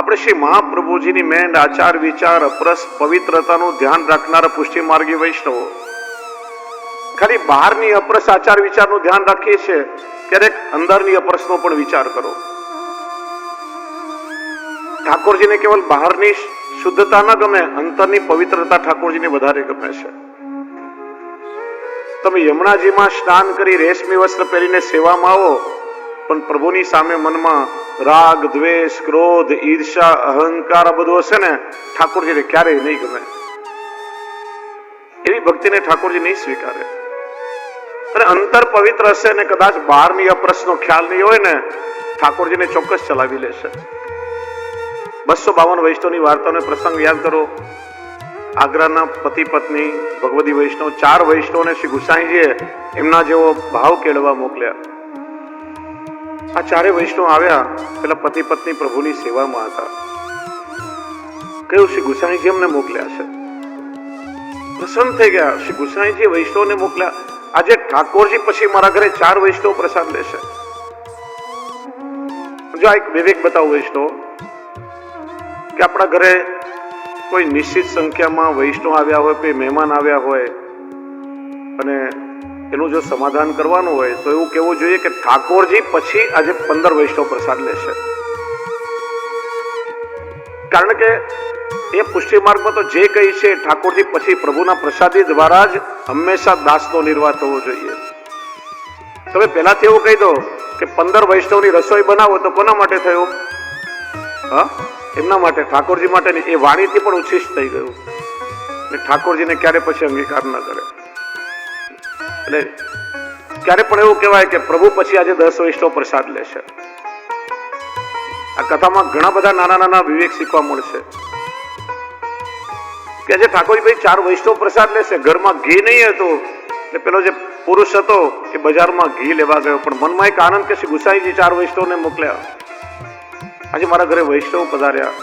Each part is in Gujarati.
આપણે શ્રી મહાપ્રભુજીની મેંડ આચાર વિચાર અપરસ પવિત્રતાનું ધ્યાન રાખનારા પુષ્ટિ માર્ગી વૈષ્ણવો ખાલી બહારની અપરસ આચાર વિચારનું ધ્યાન રાખીએ છીએ, ક્યારેક અંદરની અપરસનો પણ વિચાર કરો. ઠાકોરજીને કેવલ બહારની શુદ્ધતા ન ગમે, અંતરની પવિત્રતા ઠાકોરજીને વધારે ગમે છે. તમે યમુનાજીમાં સ્નાન કરી રેશમી વસ્ત્ર પહેરીને સેવામાં આવો, પણ પ્રભુની સામે મનમાં રાગ, દ્વેષ, ક્રોધ, ઈર્ષા, અહંકાર આ બધું હશે ને, ઠાકોરજીને ક્યારેય નહીં ગમે. એવી ભક્તિને ઠાકોરજી નહીં સ્વીકારે. અને અંતર પવિત્ર હશે ને કદાચ બહારની અપરસનો ખ્યાલ નહીં હોય ને, ઠાકોરજીને ચોક્કસ ચલાવી લેશે. 252 વૈષ્ણવની વાર્તાનો પ્રસંગ યાદ કરો. આગ્રાના પતિ પત્ની ભગવતી વૈષ્ણવ 4 વૈષ્ણવને શ્રી ગુસાઈજીએ એમના જેવો ભાવ કેળવા મોકલ્યા. આ 4 વૈષ્ણવ આવ્યા, પેલા પતિ પત્ની પ્રભુની સેવામાં હતા. કહ્યું શ્રી ગુસાઈજી અમને મોકલ્યા છે. પ્રસન્ન થઈ ગયા. શ્રી ગુસાઈજી વૈષ્ણવને મોકલ્યા. આજે ઠાકોરજી પછી મારા ઘરે 4 વૈષ્ણવ પ્રસાદ લેશે. જો આ એક વિવેક બતાવો વૈષ્ણવ, કે આપણા ઘરે કોઈ નિશ્ચિત સંખ્યામાં વૈષ્ણવ આવ્યા હોય, કોઈ મહેમાન આવ્યા હોય, અને એનું જો સમાધાન કરવાનું હોય તો એવું કહેવું જોઈએ કે ઠાકોરજી પછી આજે 15 વૈષ્ણવ પ્રસાદ લેશે. કારણ કે એ પુષ્ટિ માર્ગમાં તો જે કહી છે ઠાકોરજી પછી પ્રભુના પ્રસાદી દ્વારા જ હંમેશા દાસનો નિર્વાહ થવો જોઈએ. તમે પહેલાથી એવું કહી દો કે 15 વૈષ્ણવની રસોઈ બનાવો તો કોના માટે થયું? હા, એમના માટે, ઠાકોરજી માટે નહીં. એ વાણીથી પણ ઉચ્છિષ્ટ થઈ ગયું. ઠાકોરજીને ક્યારે પછી અંગીકાર ન કરે. એટલે ક્યારે પણ એવું કહેવાય કે પ્રભુ પછી આજે 10 વૈષ્ણવ પ્રસાદ લેશે. આ કથામાં ઘણા બધા નાના નાના વિવેક શીખવા મળશે. કે આજે ઠાકોરજી ભાઈ 4 વૈષ્ણવ પ્રસાદ લેશે. ઘરમાં ઘી નહીં હતું, એટલે પેલો જે પુરુષ હતો એ બજારમાં ઘી લેવા ગયો, પણ મનમાં એક આનંદ કે શ્રી ગુસાઈજી 4 વૈષ્ણવને મોકલ્યા. આજે મારા ઘરે વૈષ્ણવ પધાર્યા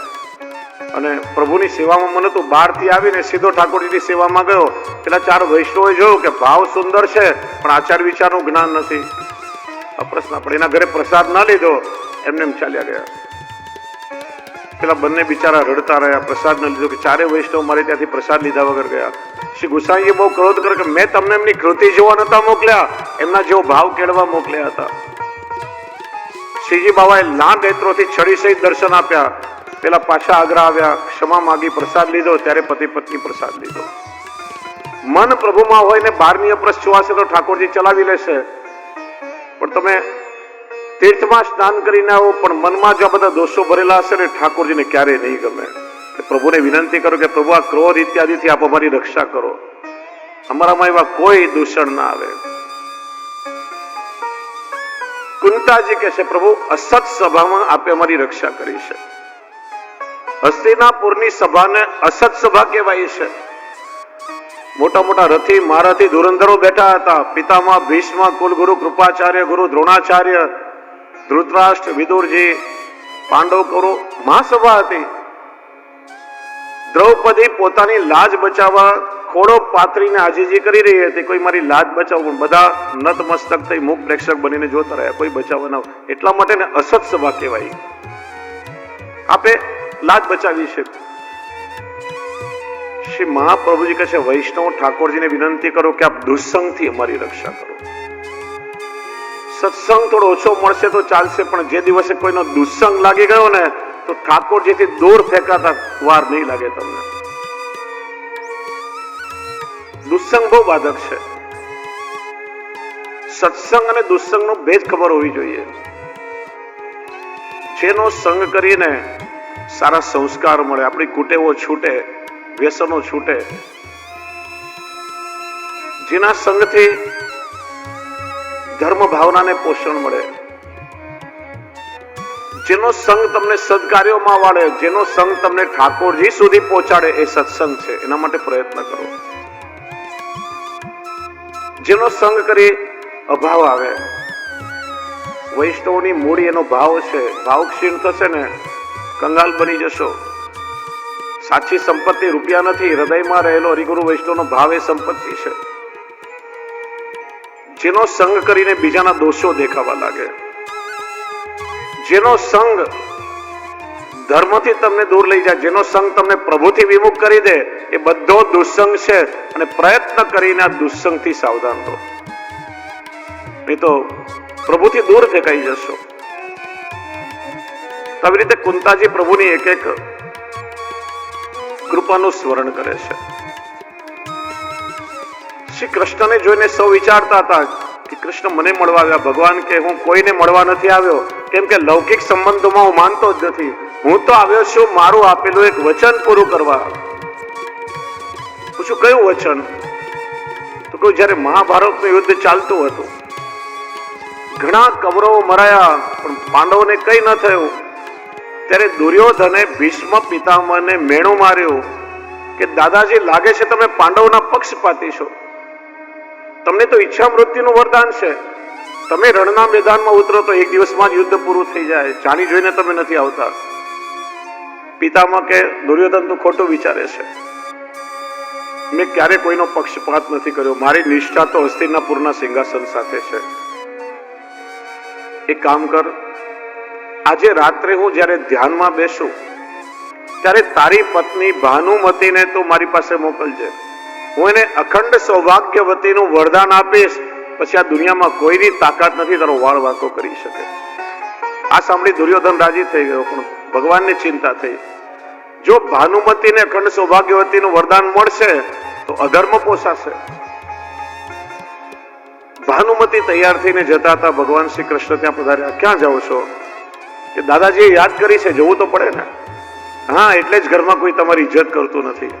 અને પ્રભુની સેવામાં મને તો બહારથી આવીને સીધો ઠાકોરજીની સેવામાં ગયો. પેલા 4 વૈષ્ણવોએ જોયું કે ભાવ સુંદર છે પણ આચાર વિચારનું જ્ઞાન નથી. અપ્રશ્ન પણ એના ઘરે પ્રસાદ ના લીધો, એમને એમ ચાલ્યા ગયા. પેલા બંને બિચારા રડતા રહ્યા, પ્રસાદ ન લીધો. કે 4 વૈષ્ણવ મારે ત્યાંથી પ્રસાદ લીધા વગર ગયા. શ્રી ગુસાઈએ બહુ ક્રોધ કર્યો કે મેં તમને એમની કૃતિ જોવા નતા મોકલ્યા, એમના જેવો ભાવ કેળવા મોકલ્યા હતા. શ્રીજી બાબાએ લાંબ નેત્રોથી છડી સહિત દર્શન આપ્યા. પેલા પાછા આગ્રા આવ્યા, ક્ષમા માગી, પ્રસાદ લીધો. ત્યારે પતિ પત્ની પ્રસાદ લીધો. મન પ્રભુમાં હોય ને બહારની અપરસ જોવાશે તો ઠાકોરજી ચલાવી લેશે. પણ તમે તીર્થમાં સ્નાન કરીને આવો પણ મનમાં જો બધા દોષો ભરેલા હશે ને, ઠાકોરજીને ક્યારેય નહીં ગમે. પ્રભુને વિનંતી કરો કે પ્રભુ આ ક્રોધ ઇત્યાદિથી આપ અમારી રક્ષા કરો, અમારામાં એવા કોઈ દૂષણ ના આવે. કુંતાજી કહે છે પ્રભુ અસત સભામાં આપે અમારી રક્ષા કરી છે. હસ્તિનાપુરની સભાને અસત સભા કહેવાય છે. મોટા મોટા રથી મહારથી ધુરંધરો બેઠા હતા. પિતામહ ભીષ્મ, કુલગુરુ કૃપાચાર્ય, ગુરુ દ્રોણાચાર્ય, ધૃતરાષ્ટ્ર, વિદુરજી, પાંડવ કૌરવ મહાસભા હતી. દ્રૌપદી પોતાની લાજ બચાવવા ખોડો પાથરીને આજીજી કરી રહી હતી. કોઈ મારી લાજ બચાવો, પણ બધા નતમસ્તક થઈ મુખ પ્રેક્ષક બનીને જોતા રહ્યા, કોઈ બચાવવા ના. એટલા માટે ને અસત સભા કહેવાય. આપે લાજ બચાવી છે. શ્રી મહાપ્રભુજી કહે છે વૈષ્ણવ ઠાકોરજીને વિનંતી કરો કે આપ દુસ્સંગથી અમારી રક્ષા કરો. સત્સંગ થોડો ઓછો મળશે તો ચાલશે, પણ જે દિવસે કોઈનો દુસ્સંગ લાગી ગયો ને તો ઠાકોરજીથી દૂર ફેંકાતા વાર નહીં લાગે તમને. દુસ્સંગ બહુ બાધક છે. સત્સંગ અને દુસ્સંગનો ભેદ ખબર હોવી જોઈએ. જેનો સંગ કરીને સારા સંસ્કાર મળે, આપણી કુટેવો છૂટે, વ્યસનો છૂટે, જેના સંગથી ધર્મ ભાવનાને પોષણ મળે, જેનો સંગ તમને સદકાર્યોમાં વાળે, જેનો સંગ તમને ઠાકોરજી સુધી પહોંચાડે, એ સત્સંગ છે. એના માટે પ્રયત્ન કરો. જેનો સંગ કરી અભાવ આવે, વૈષ્ણવની મૂડી એનો ભાવ છે. ભાવ ક્ષીણ થશે ને કંગાલ બની જશો. સાચી સંપત્તિ રૂપિયા નથી, હૃદયમાં રહેલો હરિગુરુ વૈષ્ણવનો ભાવ એ સંપત્તિ છે. જેનો સંગ કરીને બીજાના દોષો દેખાવા લાગે, જેનો સંગ ધર્મથી તમને દૂર લઈ જાય, જેનો સંગ તમને પ્રભુથી વિમુખ કરી દે, એ બધો દુસ્સંગ છે. અને પ્રયત્ન કરીને આ દુસ્સંગથી સાવધાન રહો, નહીં તો પ્રભુથી દૂર ફેંકાઈ જશો. આવી રીતે કુંતાજી પ્રભુની એક એક કૃપાનું સ્મરણ કરે છે. શ્રી કૃષ્ણને જોઈને સૌ વિચારતા હતા કે કૃષ્ણ મને મળવા આવ્યા. ભગવાન કે હું કોઈને મળવા નથી આવ્યો, કેમ કે લૌકિક સંબંધોમાં હું માનતો જ નથી. હું તો આવ્યો છું મારું આપેલું એક વચન પૂરું કરવા. પૂછું કયું વચન? તો કહ્યું જયારે મહાભારતનું યુદ્ધ ચાલતું હતું, ઘણા કૌરવો મરાયા પણ પાંડવોને કઈ ન થયું, ત્યારે દુર્યોધને ભીષ્મ પિતામહને મેણું માર્યું કે દાદાજી લાગે છે તમે પાંડવોના પક્ષપાતી છો, તમને તો ઈચ્છા મૃત્યુનું વરદાન છે, તમે રણના મેદાનમાં ઉતરો તો એક દિવસમાં જ યુદ્ધ પૂરું થઈ જાય, જાણી જોઈને તમે નથી આવતા. પિતામહ કે દુર્યોધન તો ખોટું વિચારે છે, મેં ક્યારે કોઈનો પક્ષપાત નથી કર્યો, મારી નિષ્ઠા તો હસ્તિનાપુરના સિંહાસન સાથે છે. એક કામ કર, આજે રાત્રે હું જ્યારે ધ્યાનમાં બેસું ત્યારે તારી પત્ની ભાનુમતીને તું મારી પાસે મોકલજે, હું એને અખંડ સૌભાગ્યવતીનું વરદાન આપીશ, પછી આ દુનિયામાં કોઈની તાકાત નથી તારો વાળ વાંકો કરી શકે. આ સાંભળી દુર્યોધન રાજી થઈ ગયો, પણ ભગવાનની ચિંતા થઈ. જો ભાનુમતીને અખંડ સૌભાગ્યવતીનું વરદાન મળશે તો અધર્મ પોસાશે. ભાનુમતી તૈયાર થઈને જતા હતા, ભગવાન શ્રી કૃષ્ણ ત્યાં પધાર્યા. ક્યાં જાઓ છો? કે દાદાજીએ યાદ કરી છે, જવું તો પડે ને. હા, એટલે જ ઘરમાં કોઈ તમારી ઇજ્જત કરતું નથી.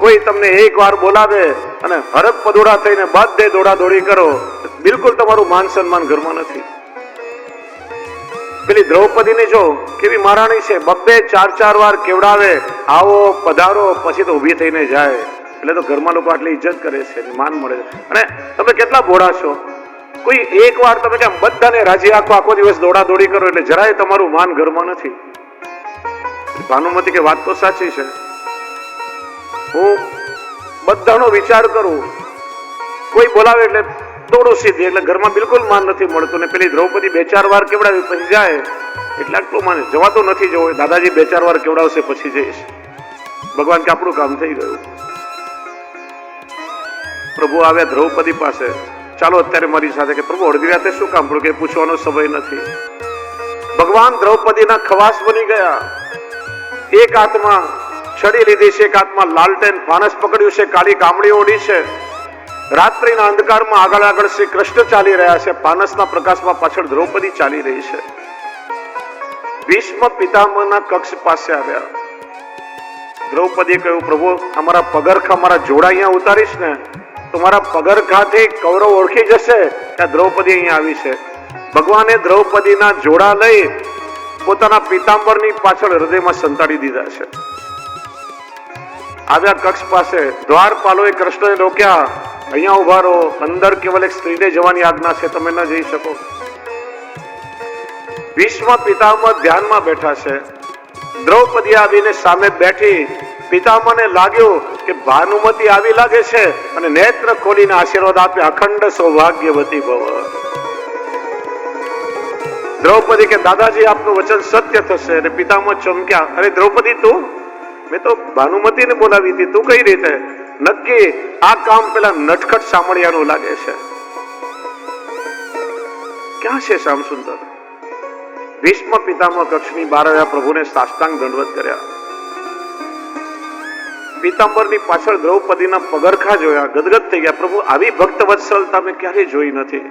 કોઈ તમને એક વાર બોલાવે અને હરક પદોડા થઈને બધે દોડા દોડી કરો, બિલકુલ તમારું માન સન્માન ઘરમાં નથી. પેલી દ્રૌપદીને જો કેવી મહારાણી છે, બબ્બે ચાર વાર કેવડાવે, આવો પધારો, પછી તો ઊભી થઈને જાય. એટલે તો ઘરમાં લોકો આટલી ઇજ્જત કરે છે, માન મળે છે. અને તમે કેટલા ભોળા છો, કોઈ એક વાર તમે કેમ બધાને રાજી આખો દિવસ દોડા દોડી કરો, એટલે જરાય તમારું માન ઘરમાં નથી. ભાનુમતી કે વાત તો સાચી છે, હું બધાનો વિચાર કરું, કોઈ બોલાવે એટલે દોડો સીધી, એટલે ઘરમાં બિલકુલ માન નથી મળતું. ને પેલી દ્રૌપદી 2-4 વાર કેવડાવી પછી જાય, એટલે આટલું માને જવા તો નથી જવું. દાદાજી 2-4 વાર કેવડાવશે પછી જઈશ. ભગવાન કે આપણું કામ થઈ ગયું. પ્રભુ આવ્યા દ્રૌપદી પાસે, ચાલો અત્યારે મારી સાથે. કે પ્રભુ અડધી રાતે શું કામ? કે પૂછવાનો સમય નથી. ભગવાન દ્રૌપદીના ખવાસ બની ગયા. એક હાથમાં છડી લીધી છે, એક હાથમાં લાલટેન ફાનસ પકડ્યું છે, કાળી કામળી ઓઢી છે. રાત્રિના અંધકારમાં આગળ શ્રી કૃષ્ણ ચાલી રહ્યા છે, ફાનસના પ્રકાશમાં પાછળ દ્રૌપદી ચાલી રહી છે. ભીષ્મ પિતામહના કક્ષ પાસે આવ્યા. દ્રૌપદીએ કહ્યું, પ્રભુ અમારા પગરખા, મારા જોડા અહીંયા ઉતારીશ ને તો મારા પગરખાથી કૌરવ ઓળખી જશે કે દ્રૌપદી અહીંયા આવી છે. ભગવાને દ્રૌપદીના જોડા લઈ પોતાના પિતાંબરની પાછળ હૃદયમાં સંતાડી દીધા છે. આવ્યા કક્ષ પાસે, દ્વારપાલોએ કૃષ્ણને રોક્યા, અહીંયા ઉભા રહો, અંદર કેવલ એક સ્ત્રીને જવાની આજ્ઞા છે, તમે ન જઈ શકો. ભીષ્મ પિતામહ ધ્યાનમાં બેઠા છે. દ્રૌપદી આવીને સામે બેઠી. પિતામહને લાગ્યું કે ભાનુમતી આવી લાગે છે, અને નેત્ર ખોલીને આશીર્વાદ આપ્યા, અખંડ સૌભાગ્યવતી ભવ. દ્રૌપદી કે દાદાજી આપનું વચન સત્ય થશે. અને પિતામહ ચમક્યા, અરે દ્રૌપદી તું? મેં તો ભાનુમતીને બોલાવી હતી, તું કઈ રીતે? નક્કી આ કામ પેલા નટખટ સામળિયાનું લાગે છે. ક્યાં છે શ્યામસુંદર? ભીષ્મ પિતામહ કક્ષની બહાર આવ્યા, પ્રભુને સાષ્ટાંગ દંડવત કર્યા. પિતાંબરની પાછળ દ્રૌપદીના પગરખા જોયા, ગદગદ થઈ ગયા. પ્રભુ આવી ભક્ત વત્સલતા મેં ક્યારેય જોઈ નથી.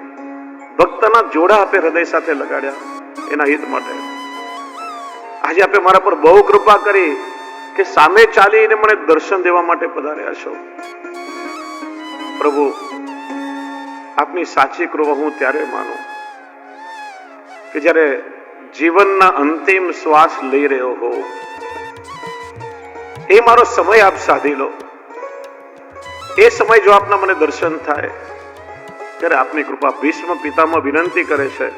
ભક્તના જોડા આપે હૃદય સાથે લગાડ્યા એના હિત માટે. આજે આપે મારા પર બહુ કૃપા કરી કે સામે ચાલીને મને દર્શન દેવા માટે પધાર્યા છો. પ્રભુ આપની સાચી કૃપા હું ત્યારે માનું કે જ્યારે જીવનના અંતિમ શ્વાસ લઈ રહ્યો હો, એ મારો સમય આપ સાધી લો. એ સમય જો આપના મને દર્શન થાય ત્યારે આપની કૃપા. ભીષ્મ પિતામહ વિનંતી કરે છે,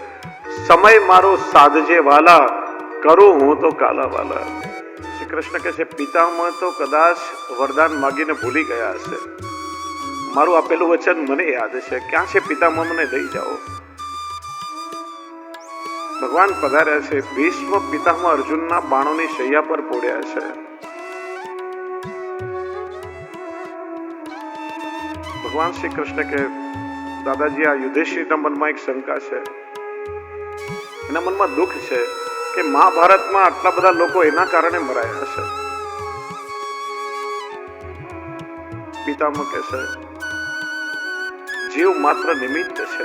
સમય મારો સાધજે વાલા, કરું હું તો કાલા વાલા. શ્રી કૃષ્ણ કહે છે, પિતામહ તો કદાચ વરદાન માગીને ભૂલી ગયા હશે, મારું આપેલું વચન મને યાદ છે. ક્યાં છે પિતામહ? મને લઈ જાઓ. ભગવાન પધાર્યા છે, ભીષ્મ પિતામહ અર્જુનના બાણોની શૈયા પર પોડ્યા છે. ભગવાન શ્રી કૃષ્ણ કે દાદાજી, આ યુધિષ્ઠિરના મનમાં એક શંકા છે, એના મનમાં દુઃખ છે કે મહાભારતમાં આટલા બધા લોકો એના કારણે મરાયા છે. પિતામહ કહે છે, જીવ માત્ર નિમિત્ત છે.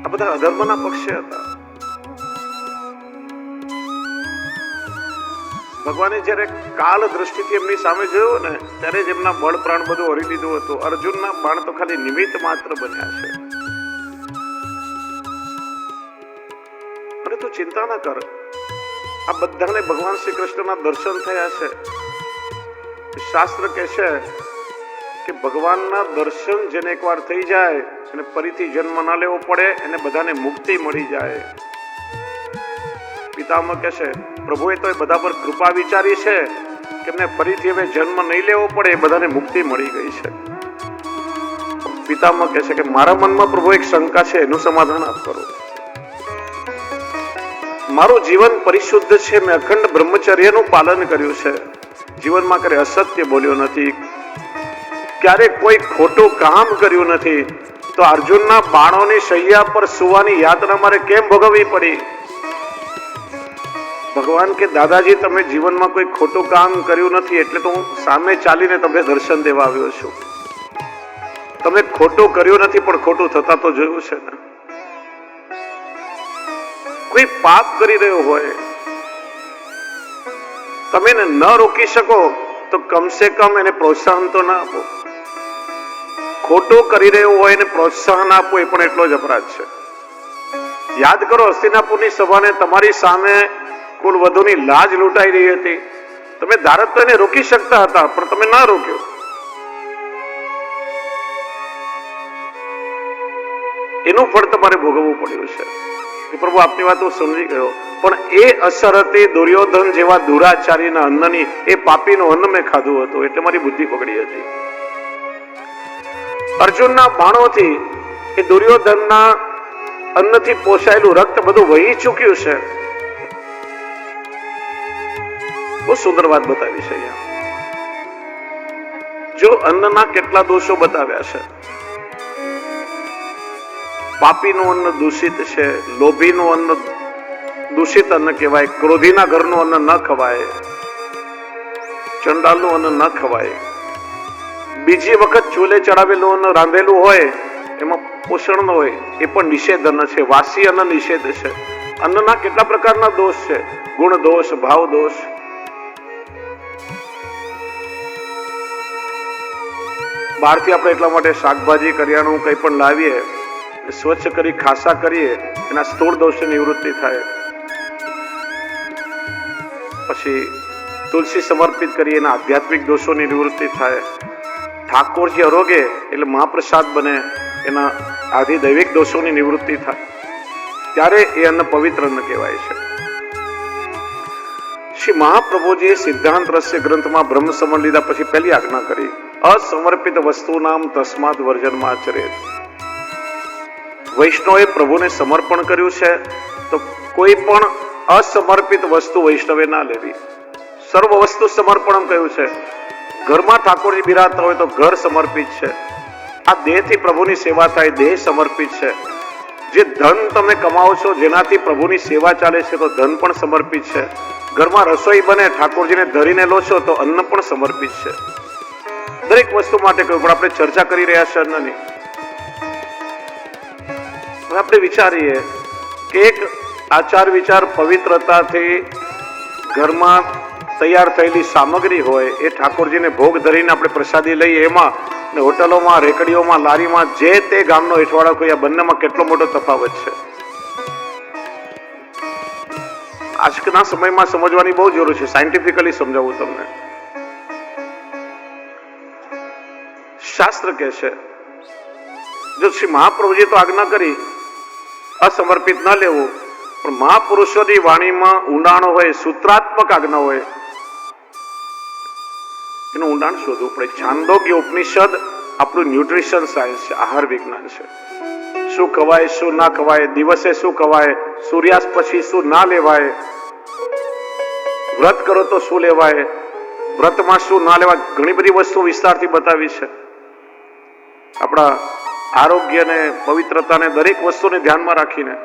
આ બધા અધર્મના પક્ષે હતા. ભગવાને જયારે કાલ દ્રષ્ટિથી એમની સામે જોયું ને, ત્યારે જ એમના બળ પ્રાણ બધું હરી દીધું હતું. અર્જુનના બાણ તો ખાલી નિમિત્ત માત્ર બન્યા છે. અને તું ચિંતા ન કર, આ બધાને ભગવાન શ્રી કૃષ્ણના દર્શન થયા છે. શાસ્ત્ર કહે છે કે ભગવાનના દર્શન જેને એકવાર થઈ જાય અને ફરીથી જન્મ ન લેવો પડે, એને બધાને મુક્તિ મળી જાય. પિતામહ કહે છે, પ્રભુએ તો એ બધા પર કૃપા વિચારી છે કે એમને ફરીથી હવે જન્મ નહીં લેવો પડે, એ બધાને મુક્તિ મળી ગઈ છે. પિતામહ કહે છે કે મારા મનમાં પ્રભુ એક શંકા છે, એનું સમાધાન આપ કરો. મારું જીવન પરિશુદ્ધ છે, મેં અખંડ બ્રહ્મચર્યનું પાલન કર્યું છે, જીવનમાં ક્યારે અસત્ય બોલ્યો નથી, ક્યારે કોઈ ખોટું કામ કર્યું નથી, તો અર્જુનના બાણોની શૈયા પર સુવાની યાતના મારે કેમ ભોગવવી પડી? ભગવાન કે દાદાજી, તમે જીવનમાં કોઈ ખોટું કામ કર્યું નથી, એટલે તો હું સામે ચાલીને તમને દર્શન દેવા આવ્યો છું. તમે ખોટું કર્યું નથી, પણ ખોટું થતા તો જોયું છે ને. કોઈ પાપ કરી રહ્યો હોય, તમે એને ન રોકી શકો તો કમસે કમ એને પ્રોત્સાહન તો ના આપો. ખોટું કરી રહ્યો હોય એને પ્રોત્સાહન આપો, એ પણ એટલો જ અપરાધ છે. યાદ કરો, હસ્તિનાપુરની સભાને તમારી સામે કુલવધુની લાજ લૂંટાઈ રહી હતી. તમે ધારત તો એને રોકી શકતા હતા, પણ તમે ના રોક્યો. એનું ફળ તમારે ભોગવવું પડ્યું છે. પ્રભુ, આપની વાત હું સમજી ગયો, પણ એ અસર હતી દુર્યોધન જેવા દુરાચારીના અન્નની. એ પાપીનું અન્ન મેં ખાધું હતું, એટલે મારી બુદ્ધિ પકડી હતી. અર્જુનના બાણોથી એ દુર્યોધનના અન્નથી પોષાયેલું રક્ત બધું વહી ચૂક્યું છે. બહુ સુંદર વાત બતાવી છે અહીંયા. જો અન્નના કેટલા દોષો બતાવ્યા છે. પાપીનું અન્ન દૂષિત છે, લોભીનું અન્ન દૂષિત અન્ન કહેવાય, ક્રોધીના ઘરનું અન્ન ન ખવાય, ચંડાલનું અન્ન ન ખવાય. બીજી વખત ચૂલે ચડાવેલું અન્ન રાંધેલું હોય, એમાં પોષણ ન હોય, એ પણ નિષેધ અન્ન છે. વાસી અન્ન નિષેધ છે. અન્નના કેટલા પ્રકારના દોષ છે, ગુણ દોષ, ભાવ દોષ. બહારથી આપણે એટલા માટે શાકભાજી, કરિયાણું કંઈ પણ લાવીએ, સ્વચ્છ કરી ખાસા કરીએ, એના સ્થૂળ દોષની નિવૃત્તિ થાય. પછી તુલસી સમર્પિત કરીએ, એના આધ્યાત્મિક દોષોની નિવૃત્તિ થાય. ઠાકોરજી આરોગે એટલે મહાપ્રસાદ બને, એના આધિદૈવિક દોષોની નિવૃત્તિ થાય. ત્યારે એ અન્ન પવિત્ર અન્ન કહેવાય છે. શ્રી મહાપ્રભુજીએ સિદ્ધાંત રહસ્ય ગ્રંથમાં બ્રહ્મ સમન લીધા પછી પહેલી આજ્ઞા કરી, અસમર્પિત વસ્તુ નામ તસ્માદ વર્જનમાં આચરેત. વૈષ્ણવે પ્રભુને સમર્પણ કર્યું છે, તો કોઈ પણ અસમર્પિત વસ્તુ વૈષ્ણવે ના લેવી. સર્વ વસ્તુ સમર્પણ કહ્યું છે. ઘરમાં ઠાકોરજી બિરાજતા હોય તો ઘર સમર્પિત છે. આ દેહથી પ્રભુની સેવા થાય, દેહ સમર્પિત છે. જે ધન તમે કમાવો છો, જેનાથી પ્રભુની સેવા ચાલે છે, તો ધન પણ સમર્પિત છે. ઘરમાં રસોઈ બને, ઠાકોરજીને ધરીને લો છો, તો અન્ન પણ સમર્પિત છે. દરેક વસ્તુ માટે કહ્યું, પણ આપણે ચર્ચા કરી રહ્યા છે અન્નની. આપણે વિચારીએ કે એક આચાર વિચાર પવિત્રતાથી ઘરમાં તૈયાર થયેલી સામગ્રી હોય, એ ઠાકોરજીને ભોગ ધરીને આપણે પ્રસાદી લઈએ, એમાં ને હોટલોમાં, રેકડીઓમાં, લારીમાં, જે તે ગામનો હેઠવાળો કોઈ, આ બંનેમાં કેટલો મોટો તફાવત છે. આજના સમયમાં સમજવાની બહુ જરૂર છે. સાયન્ટિફિકલી સમજાવું તમને. શાસ્ત્ર કહે છે, જો શ્રી મહાપ્રભુજી તો આજ્ઞા કરી અસમર્પિત ન લેવું, પણ મહાપુરુષોની વાણીમાં ઊંડાણ હોય, સૂત્રાત્મક આજ્ઞા હોય, એનું ઊંડાણ શોધવું પડે. છાંદોગ્ય ઉપનિષદ આપણું ન્યુટ્રિશન સાયન્સ છે, આહાર વિજ્ઞાન છે. શું ખવાય શું ના ખવાય, દિવસે શું ખવાય, સૂર્યાસ્ત પછી શું ના લેવાય, વ્રત કરો તો શું લેવાય, વ્રતમાં શું ના લેવાય, ઘણી બધી વસ્તુ વિસ્તારથી બતાવી છે. આપણા આરોગ્યને, પવિત્રતાને, દરેક વસ્તુને ધ્યાનમાં રાખીને